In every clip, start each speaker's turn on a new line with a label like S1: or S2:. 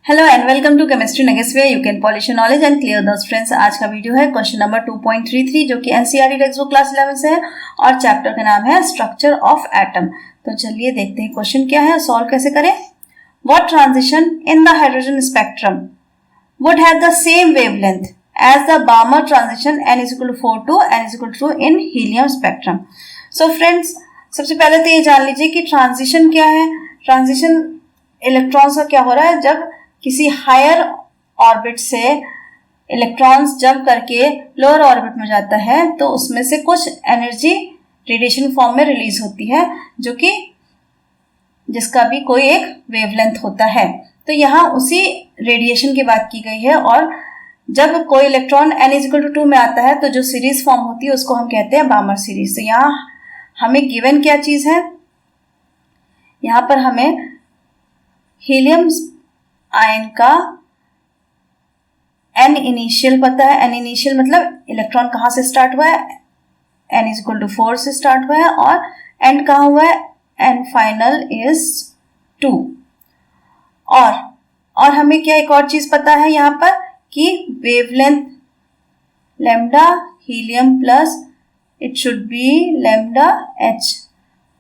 S1: Hello and welcome to chemistry nuggets where you can polish your knowledge and clear doubts friends. आज का video है question number 2.33 जो कि NCERT text book class 11 से है और चैप्टर का नाम है स्ट्रक्चर ऑफ एटम। तो चलिए देखते हैं क्वेश्चन क्या है और सॉल्व कैसे करें। What transition in the hydrogen spectrum would have the same wavelength as the Balmer transition n=4 to n=2 in helium spectrum. So friends, सबसे पहले तो ये जान लीजिए कि ट्रांजिशन क्या है। ट्रांजिशन इलेक्ट्रॉन्स का क्या हो रहा है, जब किसी हायर ऑर्बिट से इलेक्ट्रॉन्स जंप करके लोअर ऑर्बिट में जाता है तो उसमें से कुछ एनर्जी रेडिएशन फॉर्म में रिलीज होती है जो कि जिसका भी कोई एक वेवलेंथ होता है। तो यहाँ उसी रेडिएशन की बात की गई है और जब कोई इलेक्ट्रॉन n=2 में आता है तो जो सीरीज फॉर्म होती है उसको हम कहते हैं बार्मर सीरीज। तो यहाँ हमें गिवन क्या चीज है, यहाँ पर हमें हीलियम आयन का n इनिशियल पता है। n इनिशियल मतलब इलेक्ट्रॉन कहाँ से स्टार्ट हुआ है, n=4 से स्टार्ट हुआ है और एंड कहाँ हुआ है, n फाइनल इज 2। और हमें क्या एक और चीज पता है यहाँ पर कि wavelength lambda helium plus it should be lambda h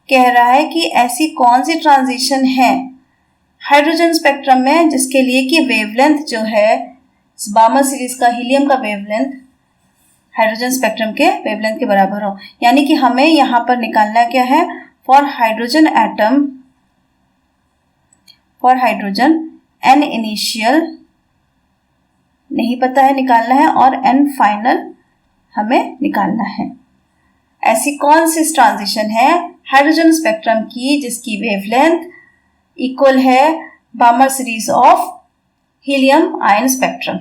S1: कह रहा है कि ऐसी कौन सी ट्रांजिशन है हाइड्रोजन स्पेक्ट्रम में जिसके लिए कि वेवलेंथ जो है बार्मर सीरीज का हीलियम का वेवलेंथ हाइड्रोजन स्पेक्ट्रम के वेवलेंथ के बराबर हो। यानी कि हमें यहाँ पर निकालना क्या है, for hydrogen atom for hydrogen n initial नहीं पता है, निकालना है और n फाइनल हमें निकालना है। ऐसी कौन सी ट्रांजिशन है हाइड्रोजन स्पेक्ट्रम की जिसकी वेवलेंथ इक्वल है Barmer series of helium ion spectrum.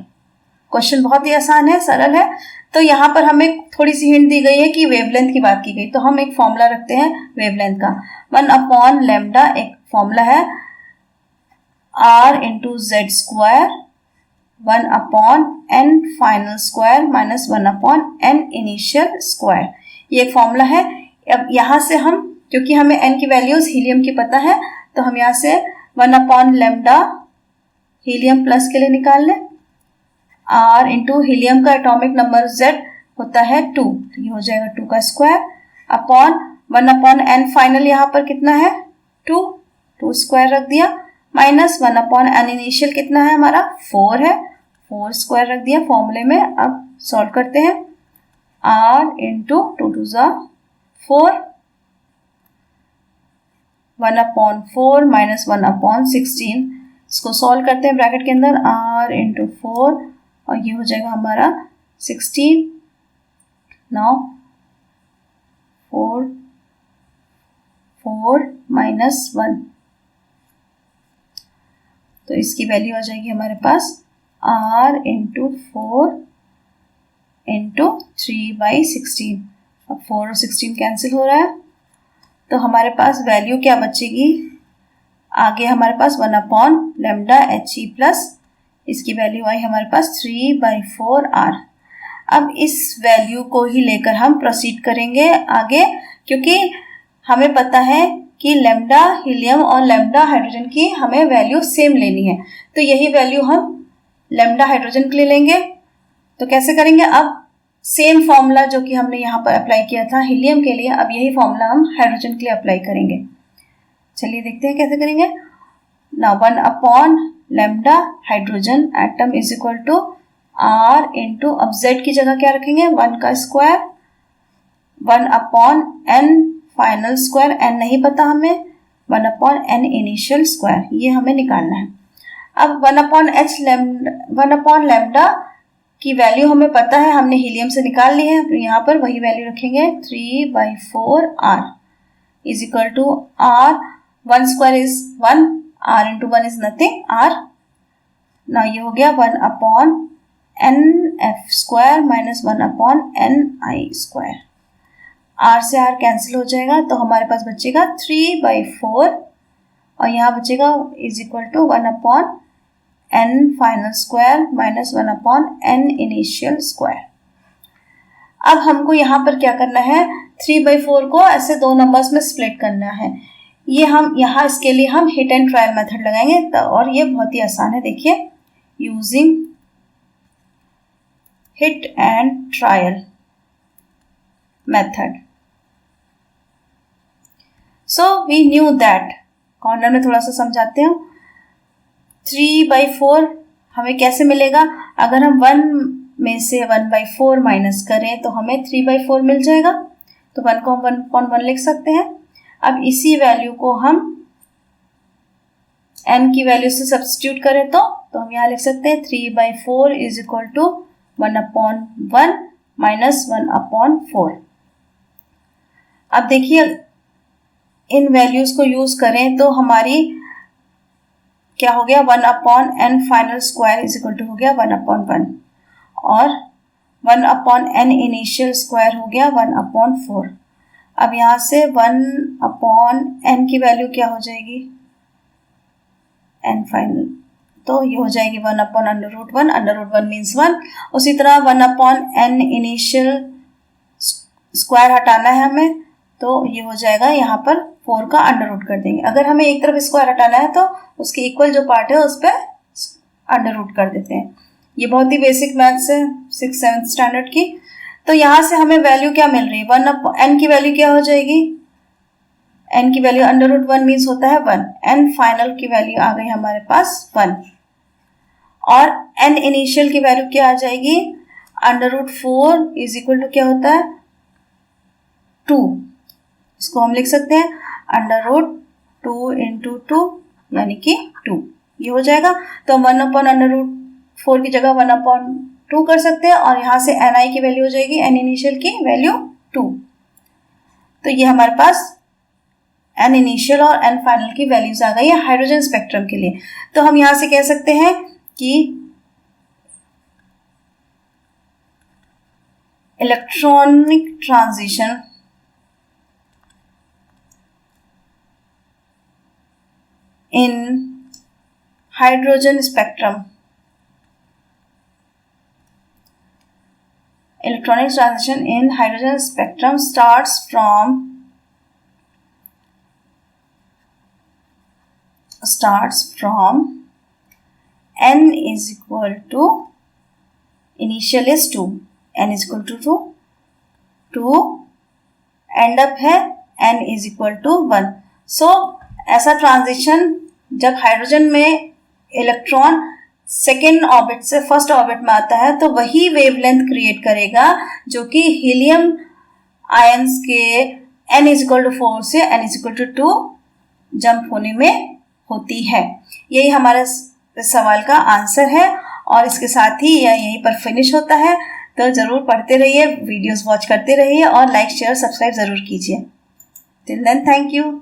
S1: Question बहुत ही आसान है, सरल है। तो यहाँ पर हमें थोड़ी सी हिंट दी गई है कि वेवलेंथ की बात की गई, तो हम एक फॉर्मूला रखते हैं वेवलेंथ का। 1/लैम्डा एक फॉर्मूला है, r/z², 1/n final square minus 1/n initial square, ये एक फॉर्मूला है। अब यहाँ से हम, क्योंकि हमें n की वैल्यूज हीलियम की पता है, तो हम यहाँ से 1/लैम्डा हीलियम प्लस के लिए निकाल लें, r इंटू हीलियम का एटॉमिक नंबर z होता है 2, तो ये हो जाएगा 2 का स्क्वायर अपॉन 1/n फाइनल यहाँ पर कितना है 2 स्क्वायर रख दिया, माइनस 1/n इनिशियल कितना है हमारा 4 है, 4 स्क्वायर रख दिया फॉर्मूले में। अब सॉल्व करते हैं, r इंटू 2 2 ज़ा 4, 1/4 माइनस 1/16, इसको सॉल्व करते हैं ब्रैकेट के अंदर, r इंटू 4 और ये हो जाएगा हमारा 16। नाउ 4 माइनस 1, तो इसकी वैल्यू आ जाएगी हमारे पास r इंटू 4 इंटू 3/16। अब 4 और 16 कैंसिल हो रहा है तो हमारे पास वैल्यू क्या बचेगी, आगे हमारे पास 1/लैम्डा He प्लस इसकी वैल्यू आई हमारे पास 3/4r। अब इस वैल्यू को ही लेकर हम प्रोसीड करेंगे आगे, क्योंकि हमें पता है कि लैम्डा हीलियम और लैम्डा हाइड्रोजन की हमें वैल्यू सेम लेनी है, तो यही वैल्यू हम लैम्डा हाइड्रोजन के लिए लेंगे। तो कैसे करेंगे, अब सेम फॉर्मूला जो कि हमने यहाँ पर अप्लाई किया था हीलियम के लिए, अब यही फॉर्मूला हम हाइड्रोजन के लिए अप्लाई करेंगे। चलिए देखते हैं कैसे करेंगे। ना 1/लैम्डा hydrogen atom is equal to r into, अब z की जगह क्या रखेंगे 1 का square, 1/n final square, n नहीं पता हमें, 1/n इनिशियल स्क्वायर, ये हमें निकालना है। अब 1/लैम्डा की वैल्यू हमें पता है, हमने हीलियम से निकाल ली है, तो यहाँ पर वही वैल्यू रखेंगे 3/4r is equal to r, 1 square is 1, r into 1 is nothing r। ना ये हो गया 1/nf square minus 1/ni square, r से r कैंसिल हो जाएगा तो हमारे पास बचेगा 3/4 और यहाँ बचेगा is equal to 1/n final square minus 1/n initial square. अब हमको यहाँ पर क्या करना है, 3/4 को ऐसे दो नंबर्स में स्प्लिट करना है। ये हम यहाँ इसके लिए हम हिट एंड ट्रायल मेथड लगाएंगे और ये बहुत ही आसान है। देखिए, using hit and trial method. So we knew that, corner में थोड़ा सा समझाते हैं। 3/4 हमें कैसे मिलेगा? अगर हम 1 में से 1/4 माइनस करें तो हमें 3/4 मिल जाएगा। तो 1 को हम 1/1 लिख सकते हैं। अब इसी वैल्यू को हम n की वैल्यू से सब्स्टिट्यूट करें तो हम यहाँ लिख सकते हैं 3/4 इज इक्वल टू 1/1 माइनस 1/4। अब देखिए, इन वैल्यूज को यूज करें तो हमारी क्या हो गया, 1/n final square is equal to हो गया 1/1 और 1/n इनिशियल स्क्वायर हो गया 1/4। अब यहाँ से 1/n की वैल्यू क्या हो जाएगी, n फाइनल, तो ये हो जाएगी 1/√1, √1 मीन्स 1। उसी तरह 1/n इनिशियल स्क्वायर हटाना है हमें, तो ये हो जाएगा, यहाँ पर 4 का अंडर रूट कर देंगे। अगर हमें एक तरफ स्क्वायर हटाना है तो उसके इक्वल जो पार्ट है उस पर अंडर रूट कर देते हैं। ये बहुत ही बेसिक मैथ्स है 6th-7th स्टैंडर्ड की। तो यहाँ से हमें वैल्यू क्या मिल रही है, 1/n की वैल्यू क्या हो जाएगी, n की वैल्यू √1 मीन्स होता है 1, n फाइनल की वैल्यू आ गई हमारे पास 1 और n इनिशियल की वैल्यू क्या आ जाएगी, √4 इज इक्वल टू क्या होता है 2। इसको हम लिख सकते हैं √2 इंटू 2 यानी कि 2, ये हो जाएगा। तो हम 1/√4 की जगह 1/2 कर सकते हैं और यहाँ से ni की वैल्यू हो जाएगी, n इनिशियल की वैल्यू 2। तो ये हमारे पास n इनिशियल और n फाइनल की वैल्यूज आ गई है हाइड्रोजन स्पेक्ट्रम के लिए। तो हम यहाँ से कह सकते हैं कि electronic transition in hydrogen spectrum, electronic transition in hydrogen spectrum starts from n is equal to, initial is 2, n is equal to 2 end up है n is equal to 1। so ऐसा ट्रांजिशन जब हाइड्रोजन में electron second orbit से first orbit में आता है तो वही वेवलेंथ क्रिएट करेगा जो कि हीलियम आयंस के n इज इक्वल टू 4 से n is equal to 2 jump होने में होती है। यही हमारे सवाल का आंसर है और इसके साथ ही यह यहीं पर फिनिश होता है। तो ज़रूर पढ़ते रहिए, वीडियोस वॉच करते रहिए और लाइक शेयर सब्सक्राइब ज़रूर कीजिए। Till then, thank you.